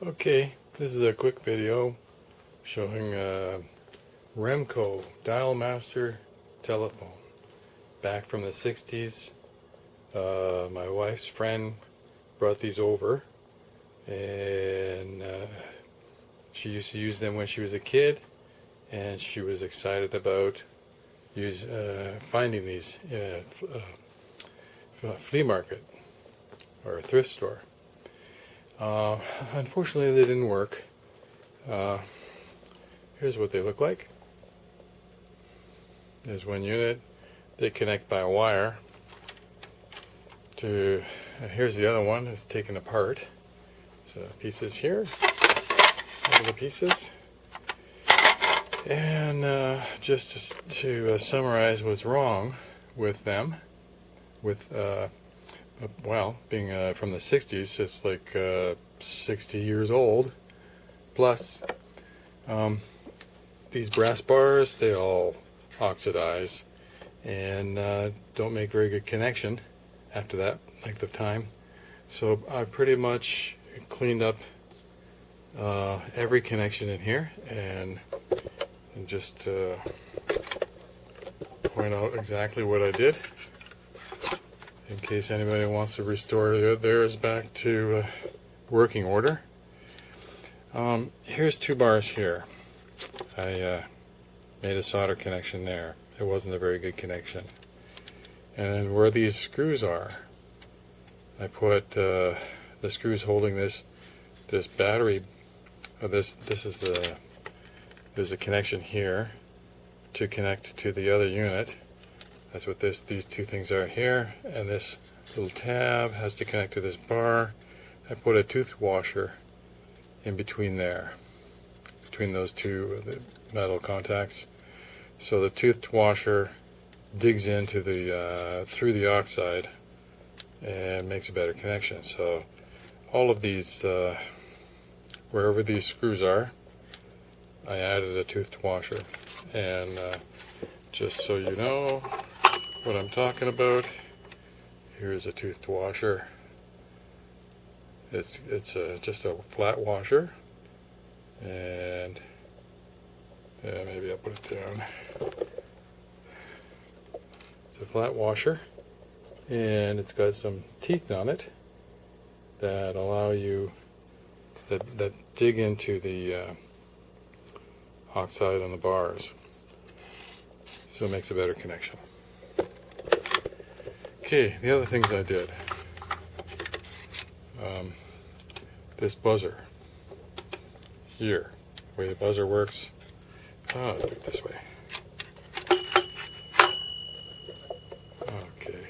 Okay, this is a quick video showing a Remco Dialmaster telephone back from the 60s. My wife's friend brought these over, and she used to use them when she was a kid, and she was excited about finding these flea market or a thrift store. Unfortunately, they didn't work. Here's what they look like. There's one unit. They connect by a wire to, here's the other one. It's taken apart. So pieces here, some of the pieces. And just to summarize what's wrong with them, well, being from the 60s, it's like 60 years old. Plus, these brass bars, they all oxidize and don't make very good connection after that length of time. So I pretty much cleaned up every connection in here and just point out exactly what I did, in case anybody wants to restore theirs back to working order. Here's two bars here. I made a solder connection there. It wasn't a very good connection. And then where these screws are, I put the screws holding this battery. This is there's a connection here to connect to the other unit. That's what these two things are here, and this little tab has to connect to this bar. I put a tooth washer in between there, between those two metal contacts. So the tooth washer digs into the through the oxide and makes a better connection. So all of these, wherever these screws are, I added a tooth washer. And just so you know what I'm talking about, here's a tooth washer. It's just a flat washer, and maybe I'll put it down. It's a flat washer, and it's got some teeth on it that allow you that dig into the oxide on the bars, so it makes a better connection. Okay, the other things I did. This buzzer here, the way the buzzer works. I'll do it this way. Okay.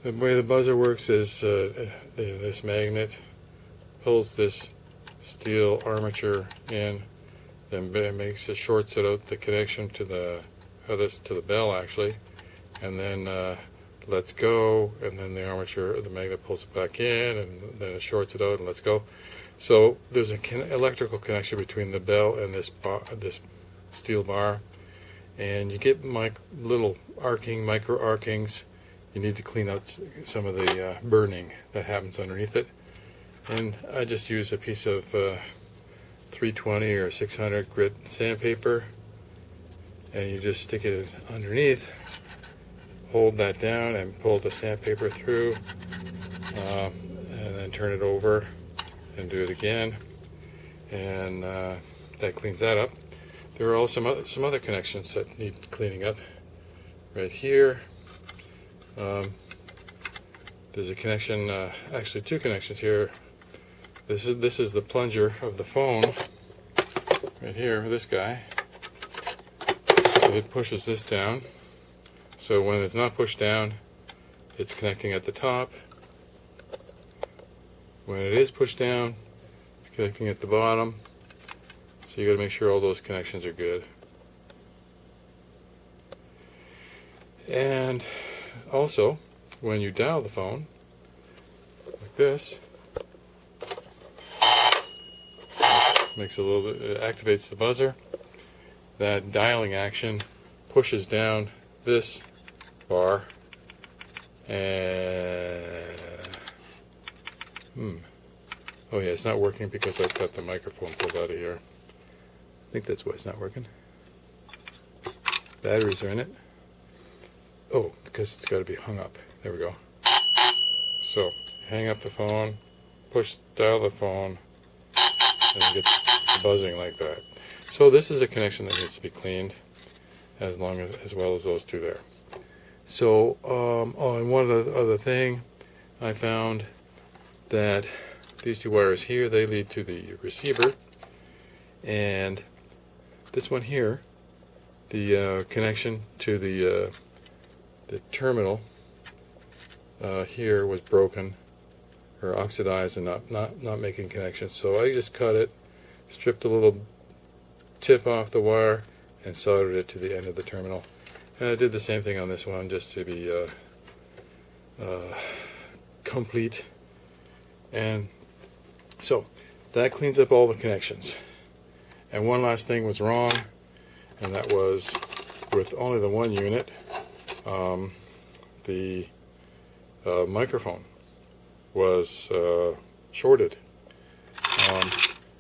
The way the buzzer works is this magnet pulls this steel armature in, then makes it, shorts it out the connection to the bell actually, and then lets go, and then the armature, the magnet pulls it back in, and then it shorts it out and lets go. So there's an electrical connection between the bell and this steel bar, and you get little micro arcings. You need to clean out some of the burning that happens underneath it. And I just use a piece of 320 or 600 grit sandpaper, and you just stick it underneath, hold that down and pull the sandpaper through, and then turn it over and do it again, and that cleans that up. There are also some other connections that need cleaning up. Right here, there's a connection, actually two connections here. This is the plunger of the phone right here, this guy. So it pushes this down. So when it's not pushed down, it's connecting at the top. When it is pushed down, it's connecting at the bottom. So you got to make sure all those connections are good. And also, when you dial the phone, like this, makes a little bit, it activates the buzzer. That dialing action pushes down this bar, and Oh yeah, it's not working because I've got the microphone pulled out of here. I think that's why it's not working. Batteries are in it. Oh, because it's got to be hung up. There we go. So, hang up the phone, push dial the phone, and you get the buzzing like that. So this is a connection that needs to be cleaned, as well as those two there. So, oh, and one other thing, I found that these two wires here, they lead to the receiver, and this one here, the connection to the terminal here was broken or oxidized and not making connections. So I just cut it, stripped a little tip off the wire, and soldered it to the end of the terminal. And I did the same thing on this one just to be complete. And so that cleans up all the connections. And one last thing was wrong, and that was with only the one unit, the microphone was shorted.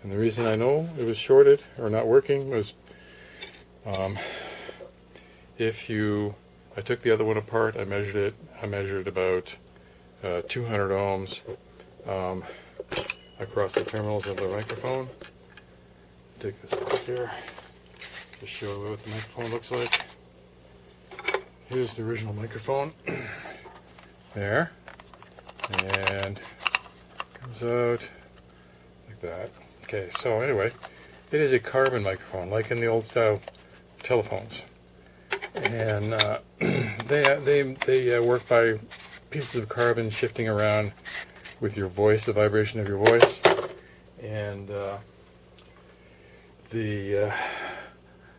And the reason I know it was shorted or not working was I took the other one apart, I measured it, about 200 ohms across the terminals of the microphone. Take this out here to show you what the microphone looks like. Here's the original microphone. There. And comes out like that. Okay, so anyway, it is a carbon microphone, like in the old style telephones. And they work by pieces of carbon shifting around with your voice, the vibration of your voice. And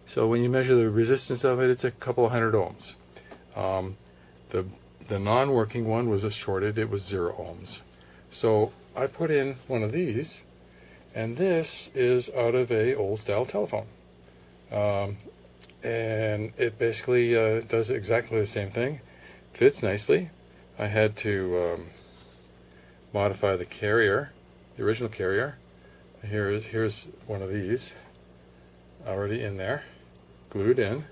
so when you measure the resistance of it, it's a couple of hundred ohms. The non-working one was shorted, it was 0 ohms. So I put in one of these, and this is out of a old style telephone. And it basically does exactly the same thing. Fits nicely. I had to modify the carrier, the original carrier. Here's one of these already in there, glued in,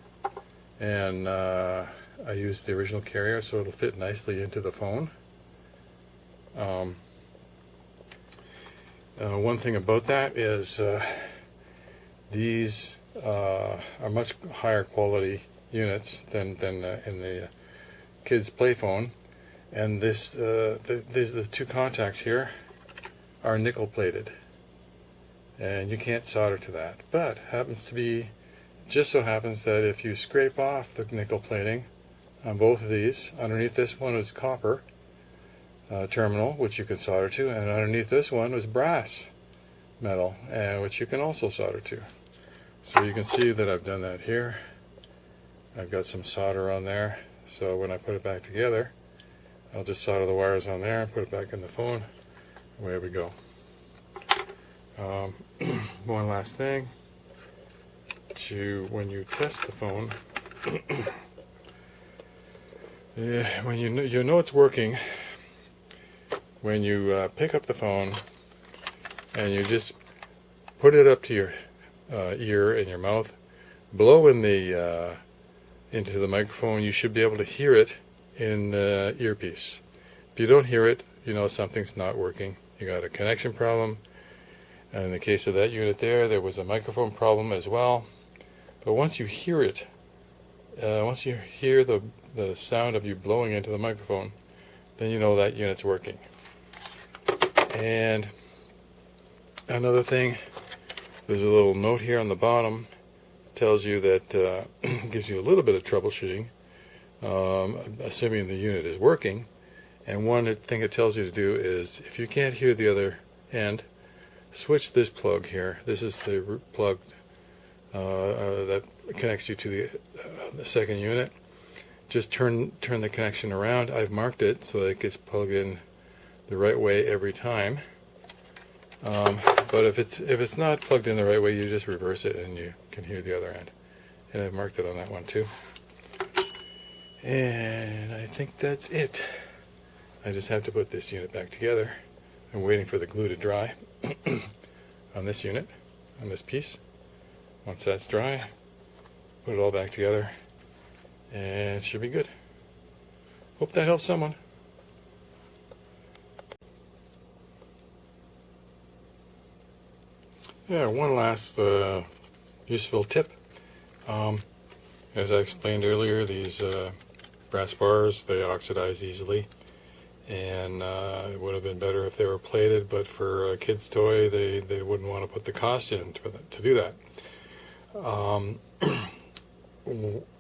and I used the original carrier so it'll fit nicely into the phone. One thing about that is these are much higher quality units than in the kids' play phone, and the two contacts here are nickel plated, and you can't solder to that. But just so happens that if you scrape off the nickel plating on both of these, underneath this one is copper terminal, which you can solder to, and underneath this one was brass metal, which you can also solder to. So you can see that I've done that here. I've got some solder on there, so when I put it back together, I'll just solder the wires on there and put it back in the phone. Away we go. One last thing, when you test the phone, when you know it's working, when you pick up the phone and you just put it up to your ear and your mouth, blow in the into the microphone, you should be able to hear it in the earpiece. If you don't hear it, you know something's not working. You got a connection problem. And in the case of that unit there was a microphone problem as well. But once you hear it, once you hear the sound of you blowing into the microphone, then you know that unit's working. And another thing, there's a little note here on the bottom, tells you that gives you a little bit of troubleshooting, assuming the unit is working. And one thing it tells you to do is, if you can't hear the other end, switch this plug here. This is the plug that connects you to the second unit. Just turn the connection around. I've marked it so that it gets plugged in the right way every time. But if it's not plugged in the right way, you just reverse it and you can hear the other end. And I've marked it on that one too. And I think that's it. I just have to put this unit back together. I'm waiting for the glue to dry on this unit, on this piece. Once that's dry, put it all back together, and it should be good. Hope that helps someone. Yeah, one last useful tip. As I explained earlier, these brass bars, they oxidize easily, and it would have been better if they were plated, but for a kid's toy, they wouldn't want to put the cost in to do that.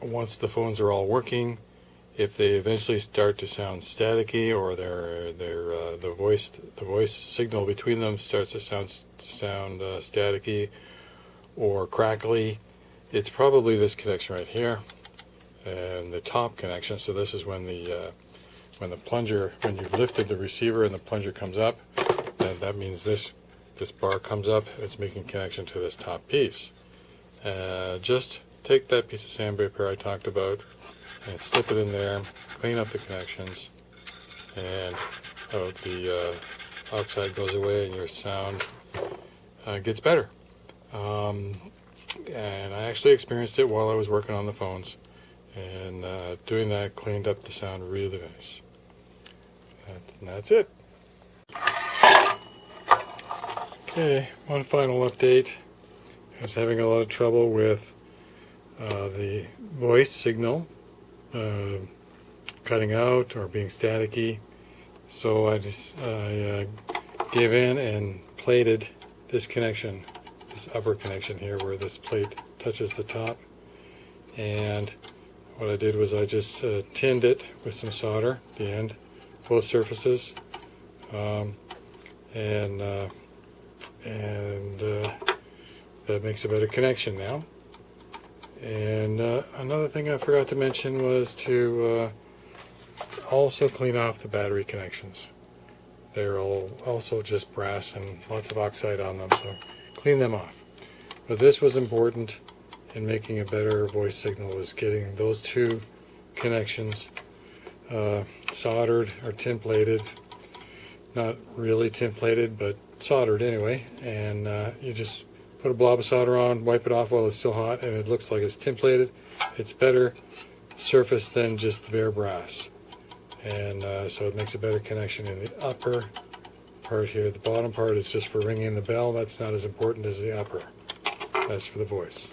Once the phones are all working, if they eventually start to sound staticky, or the voice signal between them starts to sound staticky or crackly, it's probably this connection right here and the top connection. So this is when the plunger, when you've lifted the receiver and the plunger comes up, and that means this bar comes up. It's making connection to this top piece. Just take that piece of sandpaper I talked about and slip it in there, clean up the connections, and the oxide goes away and your sound gets better. And I actually experienced it while I was working on the phones, and doing that cleaned up the sound really nice. And that's it. Okay, one final update. I was having a lot of trouble with the voice signal cutting out or being staticky, so I gave in and plated this connection, this upper connection here where this plate touches the top, and what I did was I just tinned it with some solder at the end, both surfaces, and that makes a better connection now. And another thing I forgot to mention was to also clean off the battery connections. They're all also just brass and lots of oxide on them, so clean them off. But this was important in making a better voice signal, was getting those two connections soldered or tin plated. Not really tin plated, but soldered anyway. And you just put a blob of solder on, wipe it off while it's still hot, and it looks like it's tin plated. It's better surface than just the bare brass. And so it makes a better connection in the upper part here. The bottom part is just for ringing the bell. That's not as important as the upper. That's for the voice.